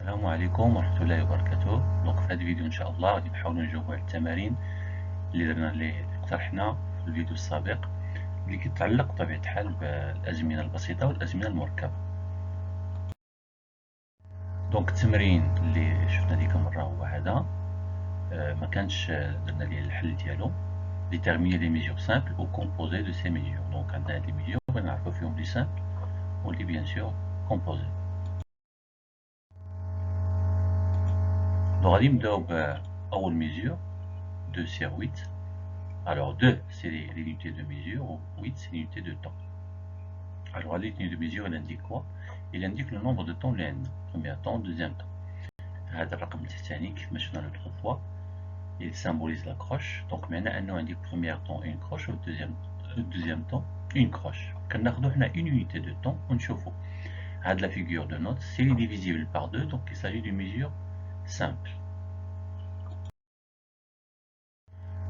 السلام عليكم ورحمة الله وبركاته. دونك في هذا الفيديو ان شاء الله غادي نحاولوا نجاوبوا على التمارين اللي اقترحنا في الفيديو السابق اللي كيتعلق بطبيعة الحال بالأزمنة البسيطة والأزمنة المركبة. دونك التمرين اللي شفنا ديك المرة هو هذا، ما كانش درنا ليه الحل ديالو. déterminer les mesures simples ou composées de ces mesures. دونك عندنا هاد لي mesures بغينا نعرفو فيهم لي simple و لي bien sûr composées. دونك غادي نبداو بأول mesure 2 sur 8. Alors 2 c'est l'unité de mesure, ou 8 c'est l'unité de temps. Alors l'unité de mesure il indique quoi? Il indique le nombre de temps لأن premier temps, deuxième temps. هذا الرقم التحتاني كيف ما شفنا l'autre fois il symbolise la croche. Donc maintenant أنه indique premier temps une croche و deuxième temps une croche. كناخدو حنا une unité de temps ونشوفو هاد la figure de note c'est divisible par 2, donc il s'agit d'une mesure simple.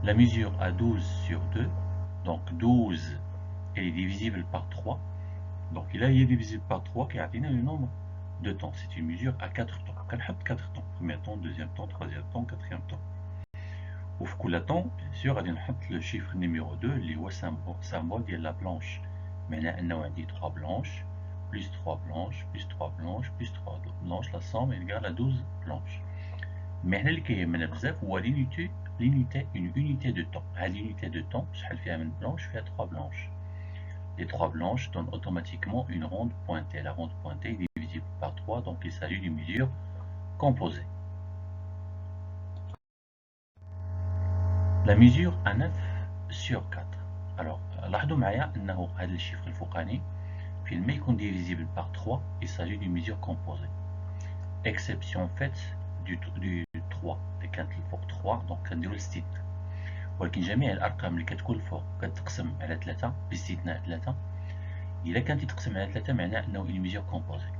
La mesure à 12 sur 2, donc 12 elle est divisible par 3. Donc il est divisible par 3 qui a le nombre de temps. C'est une mesure à 4 temps. 4 temps. Premier temps, deuxième temps, troisième temps, quatrième temps. Au fou la temps, bien sûr, on a le chiffre numéro 2, les symbole de la blanche. Maintenant, on a dit 3 blanches, plus 3 blanches, plus 3 blanches, plus 3 blanches. La somme est égale à 12 blanches. Maintenant, ce qui est une unité de temps. À l'unité de temps, je fais une blanche, je fais 3 blanches. Les 3 blanches donnent automatiquement une ronde pointée. La ronde pointée est divisible par 3, donc il s'agit d'une mesure composée. La mesure à 9 sur 4. Alors, لاحظوا معايا أنه هذا الشيفر الفوقاني فيما يكون divisible par 3, il s'agit d'une mesure composée. Exception faite du 3. اللي كانت الفوق 3 دونك كنديرو الستين. ولكن جميع الأرقام اللي كتكون الفوق كتقسم على 3 باستثناء 3. إلا كانت تقسم على 3 معناه أنه une mesure composée.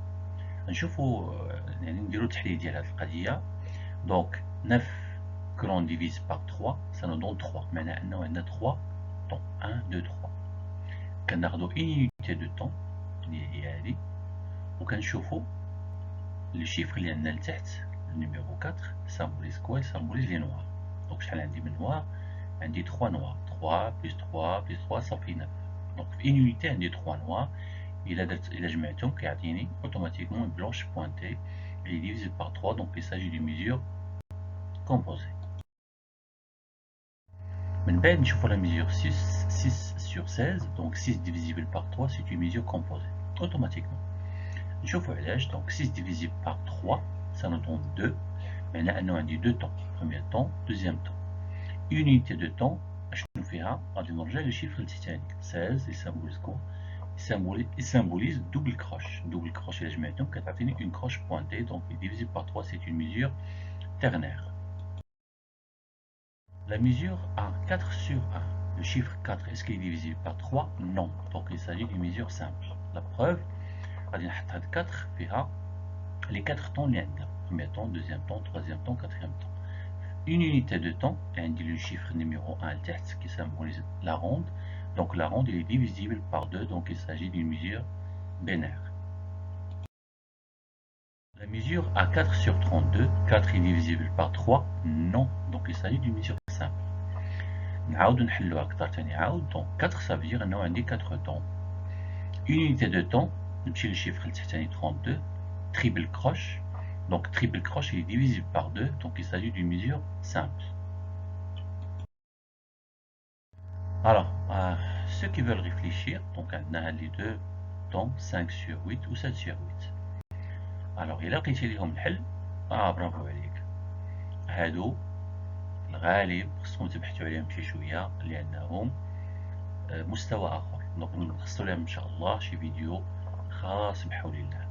نشوفوا يعني نديرو تحليل ديال هذه القضية. دونك 9 que l'on divise par 3 ça nous donne 3. معناه أنه عندنا 3 temps 1 2 3. كناخدو une unité de temps اللي هي هذه وكنشوفوا لي شيفر اللي عندنا لتحت النيميرو 4 سامبوليز كوا سامبوليز لي نوار. دونك شحال عندي من نوار؟ عندي 3 نوار. 3 plus 3 plus 3 صافي 9. دونك في une unité عندي 3 نوار. إلا جمعتهم كيعطيني automatiquement une blanche pointée. Elle est divisible par 3, donc il s'agit d'une mesure composée. من بعد نشوفوا la mesure 6 sur 16, donc 6 divisible par 3 c'est une mesure composée automatiquement. نشوفوا علاش. donc 6 divisible par 3 ça nous donne 2. معناه أنه عندي 2 temps, premier temps, deuxième temps. Une unité de temps شنو فيها؟ غادي نرجع للشيفر التحتاني 16 يسمبوليز كوا؟ Il symbolise double croche. Double croche, et je une croche pointée, donc divisible par 3, c'est une mesure ternaire. La mesure à 4 sur 1. Le chiffre 4, est-ce qu'il est divisible par 3? Non. Donc il s'agit d'une mesure simple. La preuve, on va 4 les 4 temps linéaires. Premier temps, deuxième temps, troisième temps, quatrième temps. Une unité de temps, et le chiffre numéro 1 qui symbolise la ronde. Donc la ronde est divisible par 2, donc il s'agit d'une mesure binaire. La mesure à 4 sur 32, 4 est divisible par 3, non, donc il s'agit d'une mesure simple. Donc 4 ça veut dire que nous avons 4 temps. Une unité de temps, nous le chiffre 32, triple croche. Donc triple croche est divisible par 2, donc il s'agit d'une mesure simple. Alors, ceux qui veulent réfléchir, donc on a les deux temps 5 sur 8 ou 7 sur 8. Alors إلا لقيتي ليهم الحل برافو عليك. هادو الغالب خصكم تبحثوا عليهم شي شوية لأنهم مستوى آخر. دونك نخصصوا لهم إن شاء الله شي فيديو خاص بحول الله.